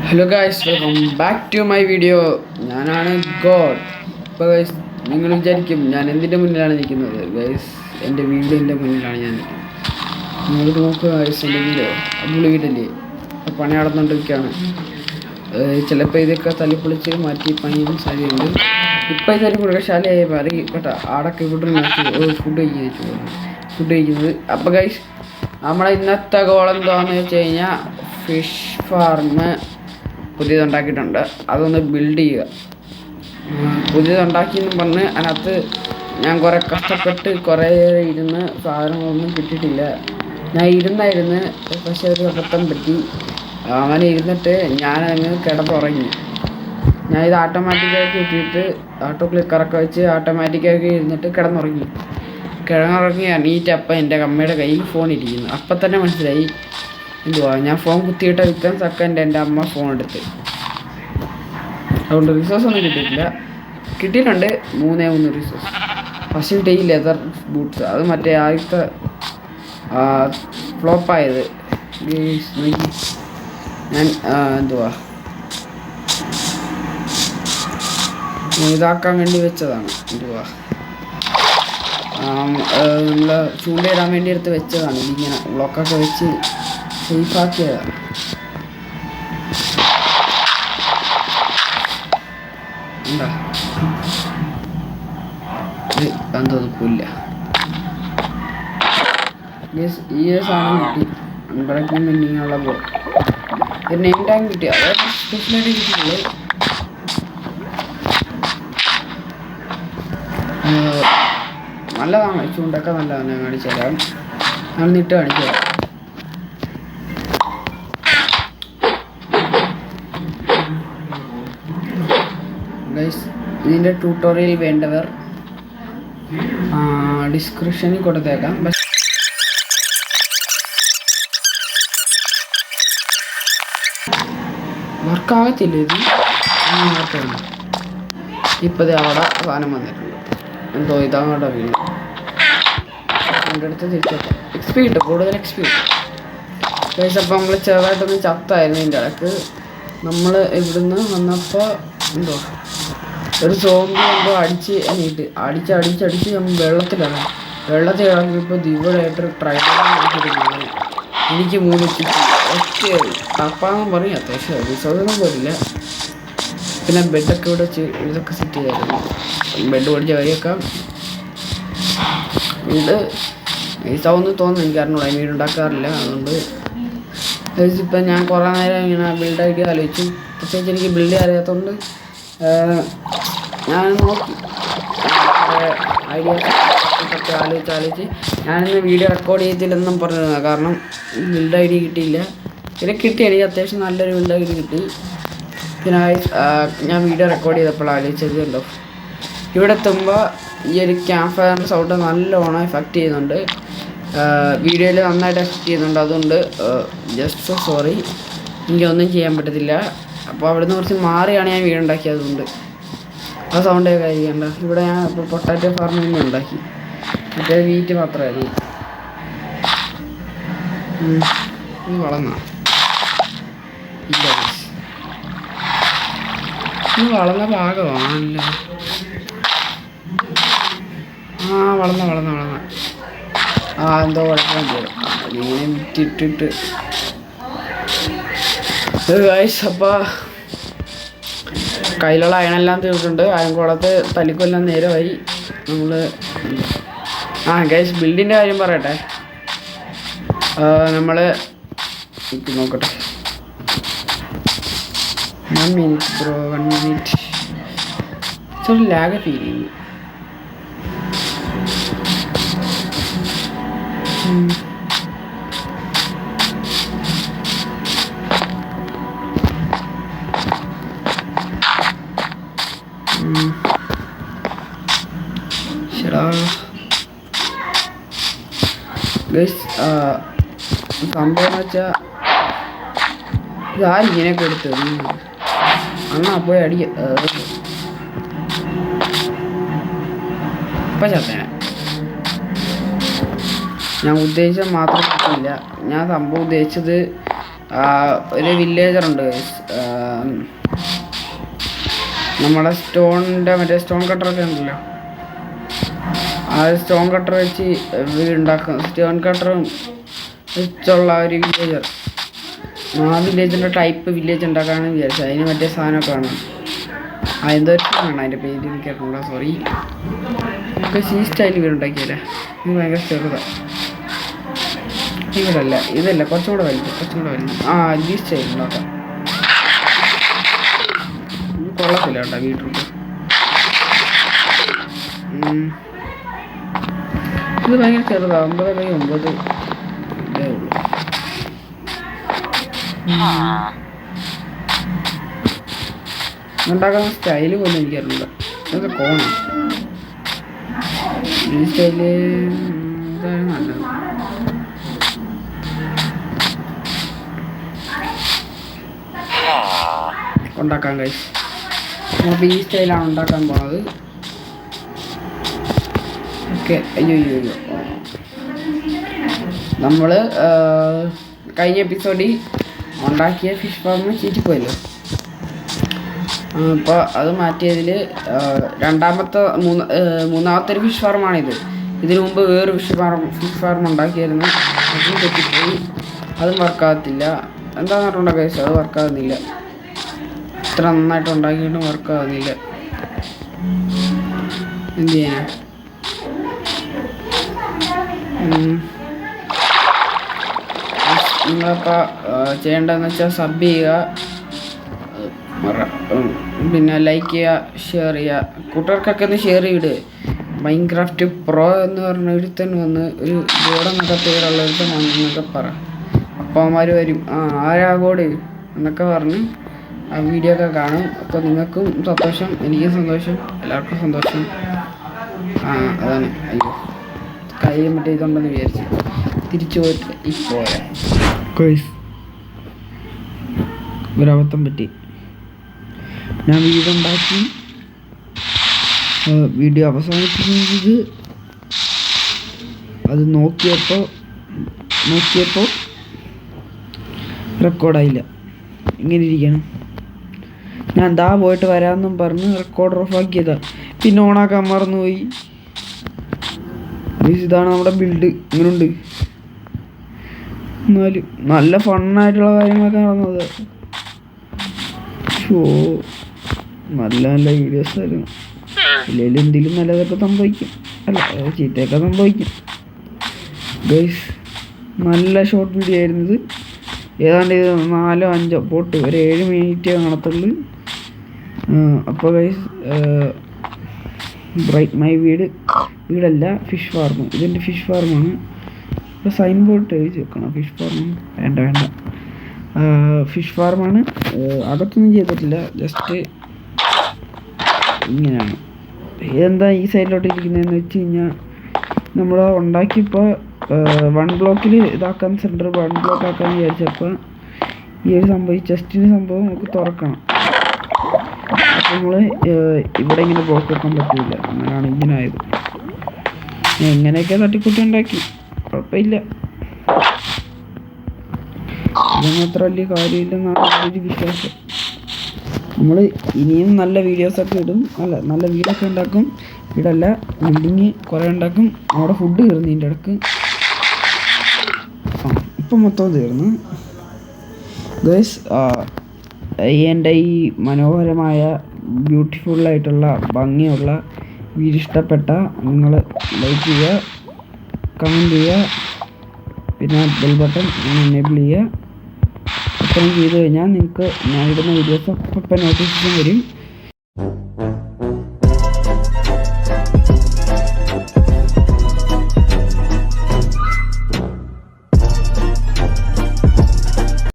Hello guys, welcome back to my video. ഞാനാണ് God. ഇപ്പോൾ guys നിങ്ങൾ വിചാരിക്കും ഞാൻ എന്തിൻ്റെ മുന്നിലാണ് നിൽക്കുന്നത്. ഗൈസ് എൻ്റെ വീടിൻ്റെ മുന്നിലാണ് ഞാൻ നിൽക്കുന്നത്. നിങ്ങൾ നോക്കുക ഗൈസ്, എൻ്റെ വീടോ അടിപൊളി വീടല്ലേ. ഇപ്പോൾ പണി നടന്നുകൊണ്ടിരിക്കുകയാണ്. ചിലപ്പോൾ ഇതൊക്കെ തല്ലിപ്പൊളിച്ച് മാറ്റി പണിയാൻ സാധ്യതയുണ്ട്. ഇപ്പോൾ ഇതൊരു മൃഗശാലയായി മാറി കേട്ടോ. ആടൊക്കെ ഇവിടെ ഫുഡ് കഴിക്കുന്നത്. അപ്പോൾ ഗൈസ് നമ്മളെ ഇന്നത്തെ ഗോൾ എന്താണെന്ന് വെച്ച് കഴിഞ്ഞാൽ ഫിഷ് ഫാർം പുതിയതുണ്ടാക്കിയിട്ടുണ്ട്. അതൊന്ന് ബിൽഡ് ചെയ്യുക. പുതിയതുണ്ടാക്കിയെന്ന് പറഞ്ഞ് അതിനകത്ത് ഞാൻ കുറേ കഷ്ടപ്പെട്ട് കുറേ ഇരുന്ന് സാധനങ്ങളൊന്നും കിട്ടിയിട്ടില്ല. ഞാൻ ഇരുന്ന് പക്ഷേ ഒരു അബദ്ധം പറ്റി. അങ്ങനെ ഇരുന്നിട്ട് ഞാനങ്ങ് കിടന്നുറങ്ങി. ഞാൻ ഇത് ഓട്ടോമാറ്റിക്കാക്കി ഇട്ടിട്ട് ഓട്ടോ ക്ലിക്കറൊക്കെ വെച്ച് ഓട്ടോമാറ്റിക്കാക്കി ഇരുന്നിട്ട് കിടന്നുറങ്ങി എണീറ്റപ്പം എൻ്റെ അമ്മയുടെ കയ്യിൽ ഫോൺ ഇരിക്കുന്നു. അപ്പം തന്നെ മനസ്സിലായി എന്തുവാ, ഞാൻ ഫോൺ കുത്തിയിട്ട വിൽക്കാൻ സെക്കൻഡ് എൻ്റെ അമ്മ ഫോൺ എടുത്ത്. അതുകൊണ്ട് റിസോഴ്സ് ഒന്നും കിട്ടിയിട്ടുണ്ട് 3 resource. First day leather boots, അത് മറ്റേ ആദ്യത്തെ ഫ്ലോപ്പായത്. ഞാൻ എന്തുവാ ഇതാക്കാൻ വേണ്ടി വെച്ചതാണ്. എന്തുവാ നമ്മൾ ചൂണ്ടയിടാൻ വേണ്ടി എടുത്ത് വെച്ചതാണ്. ഇതിങ്ങനെ ബ്ലോക്കൊക്കെ വെച്ച് സേഫാക്കിയതാണ്. എന്താ എന്തോന്നില്ല ഈ സാധനം കിട്ടി. അൺബ്രേക്കിംഗ് മെൻഡിങ്ങുള്ള പോലെ ഒരു നെയിം ടാങ്ക് കിട്ടി. അതായത് സ്പെഷ്യലായിട്ട് കിട്ടിയിട്ടുള്ളത്. നല്ലതാണ്, ചൂണ്ടൊക്കെ നല്ലതാണ്. ഞാൻ കാണിച്ചു തരാം. ഞാൻ നിട്ട് കാണിച്ചു തരാം. ഇതിൻ്റെ ട്യൂട്ടോറിയൽ വേണ്ടവർ ഡിസ്ക്രിപ്ഷനിൽ കൊടുത്തേക്കാം. വർക്കാകത്തില്ല ഇത്. ഇപ്പത് അവിടെ സാധനം വന്നിട്ടുണ്ട്. എന്തോ ഇതങ്ങോട്ടാ വീണ്. എൻ്റെ അടുത്ത് തിരിച്ചേക്കാം. എക്സ്പി കിട്ടും, കൂടുതൽ എക്സ്പി കിട്ടും. അപ്പം നമ്മൾ ചെറുതായിട്ടൊന്ന് ചത്തായിരുന്നു. ഇതിൻ്റെ ഇടയ്ക്ക് നമ്മൾ ഇവിടുന്ന് വന്നപ്പോൾ എന്തോ ഒരു സോംബി എന്തോ അടിച്ച് നമ്മൾ വെള്ളത്തിൽ ഇറങ്ങിയപ്പോൾ ദിവളായിട്ട് ട്രൈബിളിരിക്കുന്നത്. എനിക്ക് 3 ചുറ്റി ഒറ്റ തപ്പാന്ന് പറയും. അത്യാവശ്യം റിസോർട്ടൊന്നും പോലില്ല. പിന്നെ ബെഡൊക്കെ ഇവിടെ ഇതൊക്കെ സെറ്റ് ചെയ്തായിരുന്നു. ബെഡ് പഠിച്ച വഴിയൊക്കെ വീട് ഈസാവെന്ന് തോന്നുന്നു. എനിക്ക് അറിഞ്ഞൂടാ, വീട് ഉണ്ടാക്കാറില്ല. അതുകൊണ്ട് ഇപ്പം ഞാൻ കുറേ നേരം ഇങ്ങനെ ബിൽഡ് ഐഡിയ ആലോചിച്ചു. പ്രത്യേകിച്ച് എനിക്ക് ബിൽഡ് അറിയാത്തതുകൊണ്ട് ഞാൻ നോക്കി ഐഡിയാസൊക്കെ ആലോചിച്ച് ഞാനിന്ന് വീഡിയോ റെക്കോർഡ് ചെയ്തില്ലെന്നും പറഞ്ഞിരുന്നു. കാരണം ബിൽഡ് ഐഡിയ കിട്ടിയില്ല. പിന്നെ കിട്ടി, എനിക്ക് അത്യാവശ്യം നല്ലൊരു ബിൽഡ് ഐഡിയ കിട്ടി. പിന്നെ ഞാൻ വീഡിയോ റെക്കോർഡ് ചെയ്തപ്പോൾ ആലോചിച്ചത് ഉണ്ടോ, ഇവിടെ എത്തുമ്പോൾ ഈ ഒരു ക്യാമ്പ് ഫയറിൻ്റെ സൗണ്ട് നല്ലോണം എഫക്റ്റ് ചെയ്യുന്നുണ്ട്. വീഡിയോയിൽ നന്നായിട്ട് എഫക്റ്റ് ചെയ്യുന്നുണ്ട്. അതുകൊണ്ട് ജസ്റ്റ് സോറി, എനിക്കൊന്നും ചെയ്യാൻ പറ്റത്തില്ല. അപ്പോൾ അവിടുന്ന് കുറച്ച് മാറിയാണ് ഞാൻ വീടുണ്ടാക്കിയത്. അതുകൊണ്ട് ആ സൗണ്ട് കഴിക്കണ്ട. ഇവിടെ ഞാൻ ഇപ്പോൾ പൊട്ടാറ്റോ ഫാർമിൽ നിന്ന് ഉണ്ടാക്കി. മറ്റേ വീറ്റ് മാത്രമായിരുന്നു. ഇത് വളർന്ന ഇല്ല, ഇത് വളർന്ന ഭാഗമാണല്ലോ. വളർന്ന എന്തോ കുഴപ്പം ചെയ്യും. അതിങ്ങനെ വിറ്റിട്ടിട്ട് അപ്പോൾ കയ്യിലുള്ള അയണെല്ലാം തീർന്നിട്ടുണ്ട്. അയൻകുളത്ത് തലിക്കൊല്ലാം നേരമായി. നമ്മൾ ഗൈസ് ബിൽഡിൻ്റെ കാര്യം പറയട്ടെ. നമ്മൾ നോക്കട്ടെ. 1 മിനിറ്റ് ബ്രോ, 1 മിനിറ്റ്. ഒരു ലാഗ് ഫീൽ ചെയ്യുന്നു. സംഭവം വെച്ചാൽ ഇതാരിങ്ങനെ കൊടുത്ത് അണ്ണാ പോയി അടിക്ക. ഇപ്പം ചത്തേനെ. ഞാൻ ഉദ്ദേശിച്ചത് മാത്രം കിട്ടില്ല. ഞാൻ സംഭവം ഉദ്ദേശിച്ചത് ഒരു വില്ലേജറുണ്ട് ഗൈസ്. നമ്മളെ സ്റ്റോണിൻ്റെ മറ്റേ സ്റ്റോൺ കട്ടറൊക്കെ ഉണ്ടല്ലോ, ആ സ്റ്റോൺ കട്ടർ വെച്ച് വീടുണ്ടാക്കും. സ്റ്റോൺ കട്ടറും വെച്ചുള്ള ഒരു വില്ലേജർ. ആ വില്ലേജിൻ്റെ ടൈപ്പ് വില്ലേജ് ഉണ്ടാക്കാമെന്ന് വിചാരിച്ചു. അതിന് മറ്റേ സാധനമൊക്കെ വേണം. എന്തൊരു വേണം അതിൻ്റെ പേര് എനിക്കറിയില്ല, സോറി. നമുക്ക് ഈ സ്റ്റൈൽ വീടുണ്ടാക്കിയല്ലേ, ഇത് ഭയങ്കര ചെറുതാണ്. ഇവിടല്ല, ഇതല്ല, കുറച്ചും കൂടെ വലുത്. ഈ സ്റ്റൈൽ ഉണ്ടാക്കാം. കൊള്ളത്തില്ല കേട്ടോ ബീട്രൂട്ട്. ഇത് ഭയങ്കര ചെറുതാണ്, 9x9 ഇതേ ഉള്ളൂ. ഉണ്ടാക്കുന്ന സ്റ്റൈല് പോലും എനിക്കറിയില്ല. ഇത് കോണം ഈ സ്റ്റൈല് ഇതാണ് നല്ലത്. ഉണ്ടാക്കാൻ കഴിയും. നമുക്ക് ഈ സ്റ്റൈലാണ് ഉണ്ടാക്കാൻ പോണത്. ഓക്കെ. അയ്യോ നമ്മൾ കഴിഞ്ഞ എപ്പിസോഡിൽ ഉണ്ടാക്കിയ ഫിഷ് ഫാം ചീറ്റിപ്പോയല്ലോ. അപ്പോൾ അത് മാറ്റിയതിൽ മൂന്നാമത്തെ ഒരു ഫിഷ് ഫാർമാണിത്. ഇതിനു മുമ്പ് വേറൊരു ഫിഷ് ഫാർം ഉണ്ടാക്കിയായിരുന്നു. അതും തെറ്റിപ്പോയി, അതും വർക്കാകത്തില്ല. എന്താണെന്ന് പറഞ്ഞിട്ടുണ്ടോ ഗൈസ്, അത് വർക്കാകുന്നില്ല. ഇത്ര നന്നായിട്ട് ഉണ്ടാക്കിയിട്ടും വർക്കാകുന്നില്ല. എന്ത് ചെയ്യാനാ? നിങ്ങളിപ്പോൾ ചെയ്യേണ്ടതെന്ന് വെച്ചാൽ സബ് ചെയ്യുക, പിന്നെ ലൈക്ക് ചെയ്യുക, ഷെയർ ചെയ്യുക. കൂട്ടുകാർക്കൊക്കെ ഒന്ന് ഷെയർ ചെയ്ത്. മൈൻക്രാഫ്റ്റ് പ്രോ എന്ന് പറഞ്ഞ ഒരുത്തൻ വന്ന് ഒരു ഗോഡെന്നൊക്കെ പേരുള്ള ഒരുത്തൻ വന്നെന്നൊക്കെ പറ. അപ്പോൾ അവന്മാർ വരും, ആരാ ഗോഡ് എന്നൊക്കെ പറഞ്ഞ് ആ വീഡിയോ ഒക്കെ കാണും. അപ്പോൾ നിങ്ങൾക്കും സന്തോഷം, എനിക്കും സന്തോഷം, എല്ലാവർക്കും സന്തോഷം. അതാണ്. അയ്യോ കൈ മറ്റേ ഇതുണ്ടെന്ന് വിചാരിച്ചു തിരിച്ചു പോയിട്ട് ഇപ്പോഴേ ഒരബദ്ധം പറ്റി. ഞാൻ വീഡിയോ ഉണ്ടാക്കി വീഡിയോ അവസാനിപ്പിക്കുന്നത് അത് നോക്കിയപ്പോൾ റെക്കോർഡായില്ല. ഇങ്ങനെ ഇരിക്കണം. ഞാൻ ദാ പോയിട്ട് വരാമെന്നും പറഞ്ഞ് റെക്കോർഡർ ഓഫാക്കിയതാണ്. പിന്നെ ഓണാക്കാൻ മറന്നുപോയി. ഇതാണ് നമ്മുടെ ബിൽഡ്. ഇങ്ങനെയുണ്ട്. എന്നാലും നല്ല ഫണ്ണായിട്ടുള്ള കാര്യങ്ങളൊക്കെ നടന്നത്. നല്ല നല്ല വീഡിയോസ് ആയിരുന്നു. ഇല്ലെങ്കിൽ എന്തെങ്കിലും നല്ലതൊക്കെ സംഭവിക്കും, അല്ല ചീത്തയൊക്കെ സംഭവിക്കും ഗൈസ്. നല്ല ഷോർട്ട് വീഡിയോ ആയിരുന്നത്. ഏതാണ്ട് 4-5 പോട്ട് ഒരു 7 മിനിറ്റ് കാണത്തുള്ളൂ. അപ്പോൾ ഗൈസ് ബ്രൈറ്റ് മൈ വീടല്ല, ഫിഷ് ഫാർമ്. ഇതെൻ്റെ ഫിഷ് ഫാർമാണ്. ഇപ്പോൾ സൈൻ ബോർഡ് എഴുതി വെക്കണം. ഫിഷ് ഫാർമ് വേണ്ട. ഫിഷ് ഫാർമാണ്. അകത്തൊന്നും ചെയ്തിട്ടില്ല, ജസ്റ്റ് ഇങ്ങനെയാണ്. ഇതെന്താ ഈ സൈഡിലോട്ട് ഇരിക്കുന്നതെന്ന് വെച്ച് കഴിഞ്ഞാൽ, നമ്മൾ ഉണ്ടാക്കിയപ്പോൾ 1 ബ്ലോക്കിൽ ഇതാക്കാൻ, സെൻറ്റർ 1 ബ്ലോക്ക് ആക്കാൻ വിചാരിച്ചപ്പോൾ ഈ ഒരു സംഭവം, ഈ ചെസ്റ്റിന് സംഭവം നമുക്ക് തുറക്കണം. അപ്പോൾ നമ്മൾ ഇവിടെ ഇങ്ങനെ ബ്ലോക്ക് വെക്കാൻ പറ്റില്ല. അങ്ങനെയാണ് ഇങ്ങനെ ആയത്. എങ്ങനെയൊക്കെ തട്ടിക്കൂട്ടി ഉണ്ടാക്കി, കുഴപ്പമില്ല. ഇതൊന്നും അത്ര വലിയ കാര്യമില്ലെന്നാണ് ഒരു വിശ്വാസം. നമ്മൾ ഇനിയും നല്ല വീഡിയോസൊക്കെ ഇടും, നല്ല വീടൊക്കെ ഉണ്ടാക്കും. വീടല്ല, ബിൽഡിങ് കുറേ ഉണ്ടാക്കും. അവിടെ ഫുഡ് കയറുന്നു ഇതിൻ്റെ ഇടക്ക്. ഇപ്പം മൊത്തം തീർന്നു ഗൈസ്. എൻ്റെ ഈ മനോഹരമായ ബ്യൂട്ടിഫുള്ളായിട്ടുള്ള ഭംഗിയുള്ള വീഡിയോ ഇഷ്ടപ്പെട്ട നിങ്ങൾ ലൈക്ക് ചെയ്യുക, കമൻറ്റ് ചെയ്യുക, പിന്നെ ബെൽ ബട്ടൺ എനേബിൾ ചെയ്യുക. ഇത്രയും ചെയ്ത് കഴിഞ്ഞാൽ നിങ്ങൾക്ക് ഞാൻ ഇടുന്ന വീഡിയോസ് അപ്പം നോട്ടിഫിക്കേഷൻ വരും.